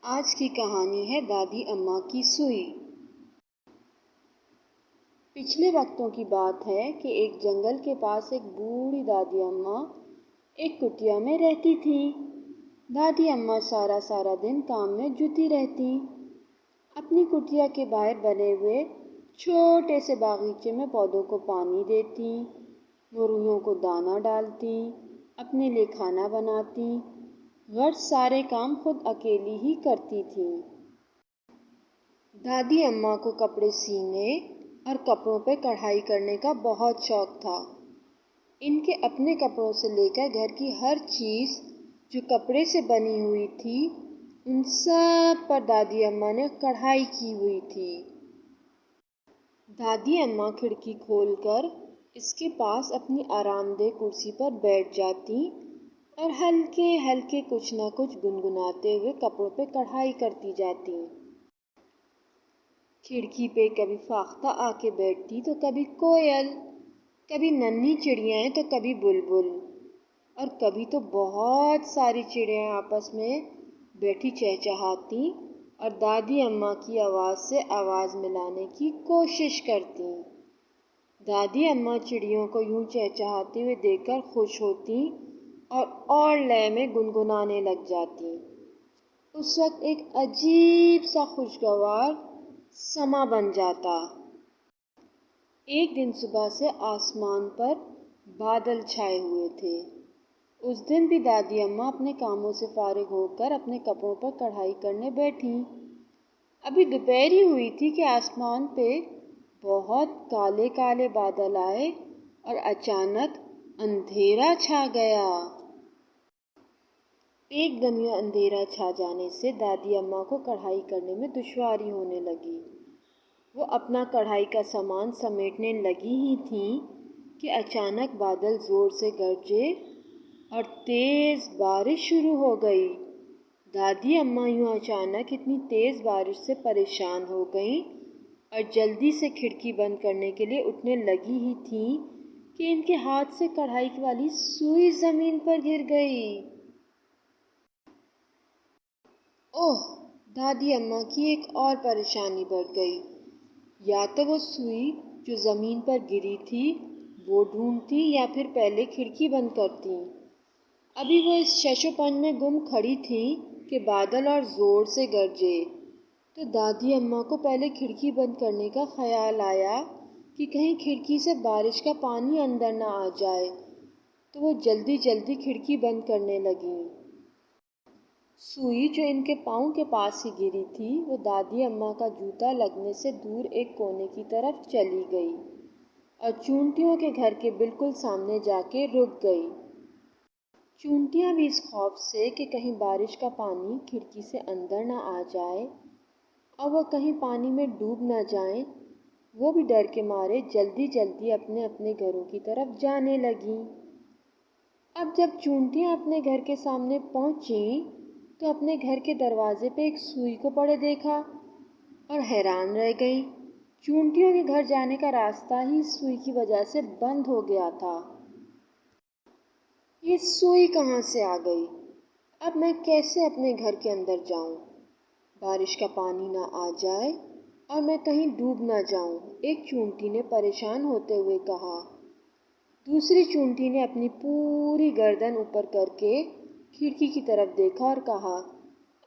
آج کی کہانی ہے دادی اماں کی سوئی۔ پچھلے وقتوں کی بات ہے کہ ایک جنگل کے پاس ایک بوڑھی دادی اماں ایک کٹیا میں رہتی تھی۔ دادی اماں سارا دن کام میں جٹی رہتی، اپنی کٹیا کے باہر بنے ہوئے چھوٹے سے باغیچے میں پودوں کو پانی دیتی، مرغیوں کو دانہ ڈالتی، اپنے لیے کھانا بناتی، غرض سارے کام خود اکیلی ہی کرتی تھی۔ دادی اماں کو کپڑے سینے اور کپڑوں پہ کڑھائی کرنے کا بہت شوق تھا۔ ان کے اپنے کپڑوں سے لے کر گھر کی ہر چیز جو کپڑے سے بنی ہوئی تھی، ان سب پر دادی اماں نے کڑھائی کی ہوئی تھی۔ دادی اماں کھڑکی کھول کر اس کے پاس اپنی آرام دہ کرسی پر بیٹھ جاتی اور ہلکے ہلکے کچھ نہ کچھ گنگناتے ہوئے کپڑوں پہ کڑھائی کرتی جاتی۔ کھڑکی پہ کبھی فاختہ آ کے بیٹھتی تو کبھی کوئل، کبھی ننھی چڑیاں تو کبھی بلبل، اور کبھی تو بہت ساری چڑیاں آپس میں بیٹھی چہچہاتی اور دادی اماں کی آواز سے آواز ملانے کی کوشش کرتی۔ دادی اماں چڑیوں کو یوں چہچہاتے ہوئے دیکھ کر خوش ہوتی اور لے میں گنگنانے لگ جاتی۔ اس وقت ایک عجیب سا خوشگوار سما بن جاتا۔ ایک دن صبح سے آسمان پر بادل چھائے ہوئے تھے۔ اس دن بھی دادی اماں اپنے کاموں سے فارغ ہو کر اپنے کپڑوں پر کڑھائی کرنے بیٹھی۔ ابھی دوپہر ہی ہوئی تھی کہ آسمان پہ بہت کالے کالے بادل آئے اور اچانک اندھیرا چھا گیا۔ ایک دم یہ اندھیرا چھا جانے سے دادی اماں کو کڑھائی کرنے میں دشواری ہونے لگی۔ وہ اپنا کڑھائی کا سامان سمیٹنے لگی ہی تھیں کہ اچانک بادل زور سے گرجے اور تیز بارش شروع ہو گئی۔ دادی اماں یوں اچانک اتنی تیز بارش سے پریشان ہو گئیں اور جلدی سے کھڑکی بند کرنے کے لیے اٹھنے لگی ہی تھیں کہ ان کے ہاتھ سے کڑھائی والی سوئی زمین پر گر گئی۔ اوہ! دادی اماں کی ایک اور پریشانی بڑھ گئی۔ یا تو وہ سوئی جو زمین پر گری تھی وہ ڈھونڈتی یا پھر پہلے کھڑکی بند کرتی۔ ابھی وہ اس شش و پنج میں گم کھڑی تھی کہ بادل اور زور سے گرجے، تو دادی اماں کو پہلے کھڑکی بند کرنے کا خیال آیا کہ کہیں کھڑکی سے بارش کا پانی اندر نہ آ جائے، تو وہ جلدی کھڑکی بند کرنے لگیں۔ سوئی جو ان کے پاؤں کے پاس ہی گری تھی وہ دادی اماں کا جوتا لگنے سے دور ایک کونے کی طرف چلی گئی اور چونٹیوں کے گھر کے بالکل سامنے جا کے رک گئی۔ چونٹیاں بھی اس خوف سے کہ کہیں بارش کا پانی کھڑکی سے اندر نہ آ جائے اور وہ کہیں پانی میں ڈوب نہ جائیں، وہ بھی ڈر کے مارے جلدی اپنے اپنے گھروں کی طرف جانے لگیں۔ اب جب چونٹیاں اپنے گھر کے سامنے پہنچیں تو اپنے گھر کے دروازے پہ ایک سوئی کو پڑے دیکھا اور حیران رہ گئیں۔ چونٹیوں کے گھر جانے کا راستہ ہی سوئی کی وجہ سے بند ہو گیا تھا۔ یہ سوئی کہاں سے آ گئی؟ اب میں کیسے اپنے گھر کے اندر جاؤں؟ بارش کا پانی نہ آ جائے اور میں کہیں ڈوب نہ جاؤں، ایک چونٹی نے پریشان ہوتے ہوئے کہا۔ دوسری چونٹی نے اپنی پوری گردن اوپر کر کے کھڑکی کی طرف دیکھا اور کہا،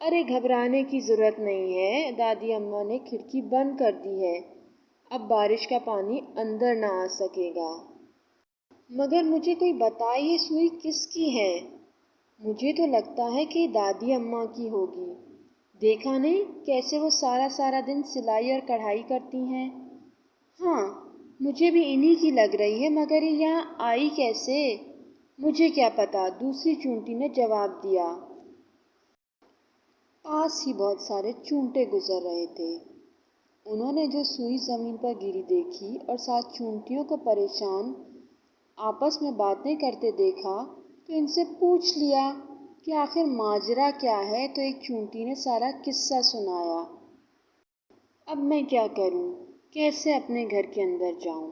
ارے گھبرانے کی ضرورت نہیں ہے، دادی اماں نے کھڑکی بند کر دی ہے، اب بارش کا پانی اندر نہ آ سکے گا۔ مگر مجھے کوئی بتائے یہ سوئی کس کی ہے؟ مجھے تو لگتا ہے کہ دادی اماں کی ہوگی۔ دیکھا نہیں کیسے وہ سارا دن سلائی اور کڑھائی کرتی ہیں؟ ہاں، مجھے بھی انہی کی لگ رہی ہے، مگر یہ یہاں آئی کیسے؟ مجھے کیا پتا، دوسری چونٹی نے جواب دیا۔ پاس ہی بہت سارے چونٹے گزر رہے تھے۔ انہوں نے جو سوئی زمین پر گری دیکھی اور ساتھ چونٹیوں کو پریشان آپس میں باتیں کرتے دیکھا تو ان سے پوچھ لیا کہ آخر ماجرا کیا ہے، تو ایک چونٹی نے سارا قصہ سنایا۔ اب میں کیا کروں، کیسے اپنے گھر کے اندر جاؤں؟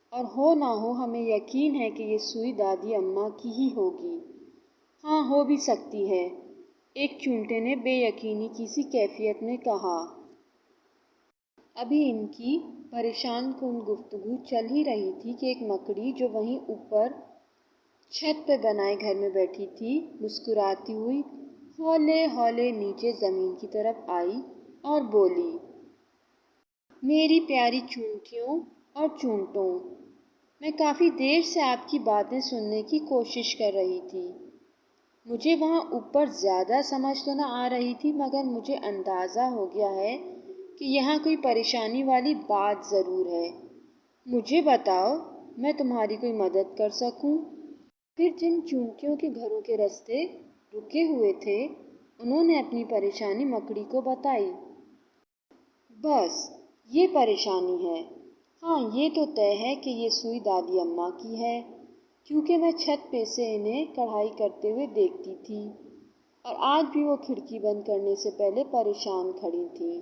اور ہو نہ ہو ہمیں یقین ہے کہ یہ سوئی دادی اماں کی ہی ہوگی۔ ہاں، ہو بھی سکتی ہے، ایک چونٹے نے بے یقینی کی سی کیفیت میں کہا۔ ابھی ان کی پریشان کن گفتگو چل ہی رہی تھی کہ ایک مکڑی جو وہیں اوپر چھت پہ بنائے گھر میں بیٹھی تھی، مسکراتی ہوئی ہولے ہولے نیچے زمین کی طرف آئی اور بولی، میری پیاری چونٹیوں اور چونٹوں، میں کافی دیر سے آپ کی باتیں سننے کی کوشش کر رہی تھی۔ مجھے وہاں اوپر زیادہ سمجھ تو نہ آ رہی تھی، مگر مجھے اندازہ ہو گیا ہے کہ یہاں کوئی پریشانی والی بات ضرور ہے۔ مجھے بتاؤ، میں تمہاری کوئی مدد کر سکوں؟ پھر جن چونٹیوں کے گھروں کے راستے رکے ہوئے تھے، انہوں نے اپنی پریشانی مکڑی کو بتائی۔ بس یہ پریشانی ہے۔ ہاں، یہ تو طے ہے کہ یہ سوئی دادی اماں کی ہے، کیونکہ میں چھت پہ سے انہیں کڑھائی کرتے ہوئے دیکھتی تھی، اور آج بھی وہ کھڑکی بند کرنے سے پہلے پریشان کھڑی تھیں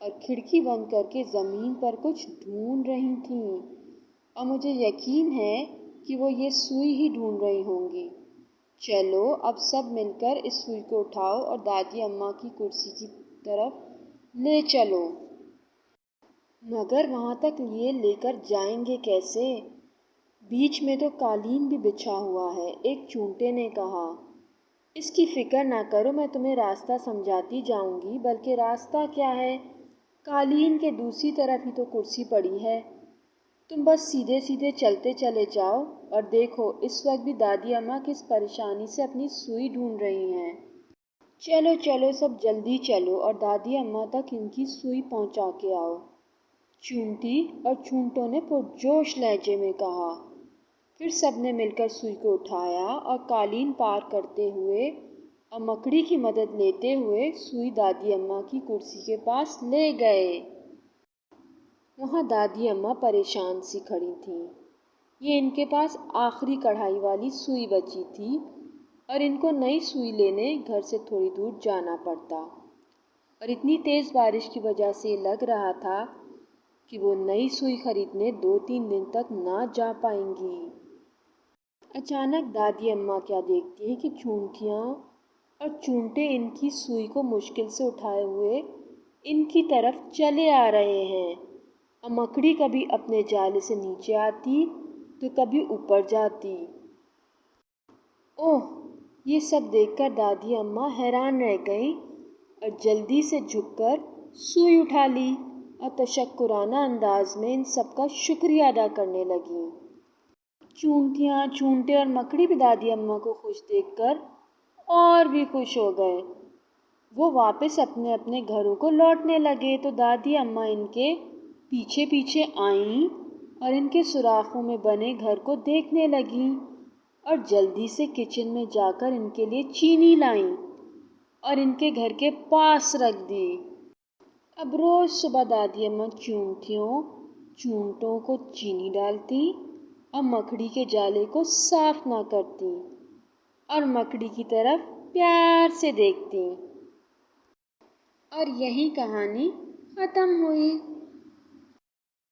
اور کھڑکی بند کر کے زمین پر کچھ ڈھونڈ رہی تھیں، اور مجھے یقین ہے کہ وہ یہ سوئی ہی ڈھونڈ رہی ہوں گی۔ چلو اب سب مل کر اس سوئی کو اٹھاؤ اور دادی اماں کی کرسی کی طرف لے چلو۔ مگر وہاں تک یہ لے کر جائیں گے کیسے؟ بیچ میں تو قالین بھی بچھا ہوا ہے، ایک چونٹے نے کہا۔ اس کی فکر نہ کرو، میں تمہیں راستہ سمجھاتی جاؤں گی۔ بلکہ راستہ کیا ہے، قالین کے دوسری طرف ہی تو کرسی پڑی ہے۔ تم بس سیدھے سیدھے چلتے چلے جاؤ، اور دیکھو اس وقت بھی دادی اماں کس پریشانی سے اپنی سوئی ڈھونڈ رہی ہیں۔ چلو چلو سب جلدی چلو اور دادی اماں تک ان کی سوئی پہنچا کے آؤ۔ چونٹی اور چونٹوں نے پرجوش لہجے میں کہا۔ پھر سب نے مل کر سوئی کو اٹھایا اور قالین پار کرتے ہوئے اور مکڑی کی مدد لیتے ہوئے سوئی دادی اماں کی کرسی کے پاس لے گئے۔ وہاں دادی اماں پریشان سی کھڑی تھیں۔ یہ ان کے پاس آخری کڑھائی والی سوئی بچی تھی، اور ان کو نئی سوئی لینے گھر سے تھوڑی دور جانا پڑتا، اور اتنی تیز بارش کی وجہ سے یہ لگ رہا تھا کہ وہ نئی سوئی خریدنے 2-3 دن تک نہ جا پائیں گی۔ اچانک دادی اماں کیا دیکھتی ہیں کہ چونٹیاں اور چونٹے ان کی سوئی کو مشکل سے اٹھائے ہوئے ان کی طرف چلے آ رہے ہیں، اور مکڑی کبھی اپنے جالے سے نیچے آتی تو کبھی اوپر جاتی۔ اوہ! یہ سب دیکھ کر دادی اماں حیران رہ گئیں اور جلدی سے جھک کر سوئی اٹھا لی اور تشکرانہ انداز میں ان سب کا شکریہ ادا کرنے لگیں۔ چونٹیاں، چونٹے اور مکڑی بھی دادی اماں کو خوش دیکھ کر اور بھی خوش ہو گئے۔ وہ واپس اپنے اپنے گھروں کو لوٹنے لگے تو دادی اماں ان کے پیچھے پیچھے آئیں اور ان کے سوراخوں میں بنے گھر کو دیکھنے لگیں، اور جلدی سے کچن میں جا کر ان کے لیے چینی لائیں اور ان کے گھر کے پاس رکھ دی۔ اب روز صبح دادی اماں چونٹیوں، چونٹوں کو چینی ڈالتی اور مکڑی کے جالے کو صاف نہ کرتی، اور مکڑی کی طرف پیار سے دیکھتی۔ اور یہی کہانی ختم ہوئی۔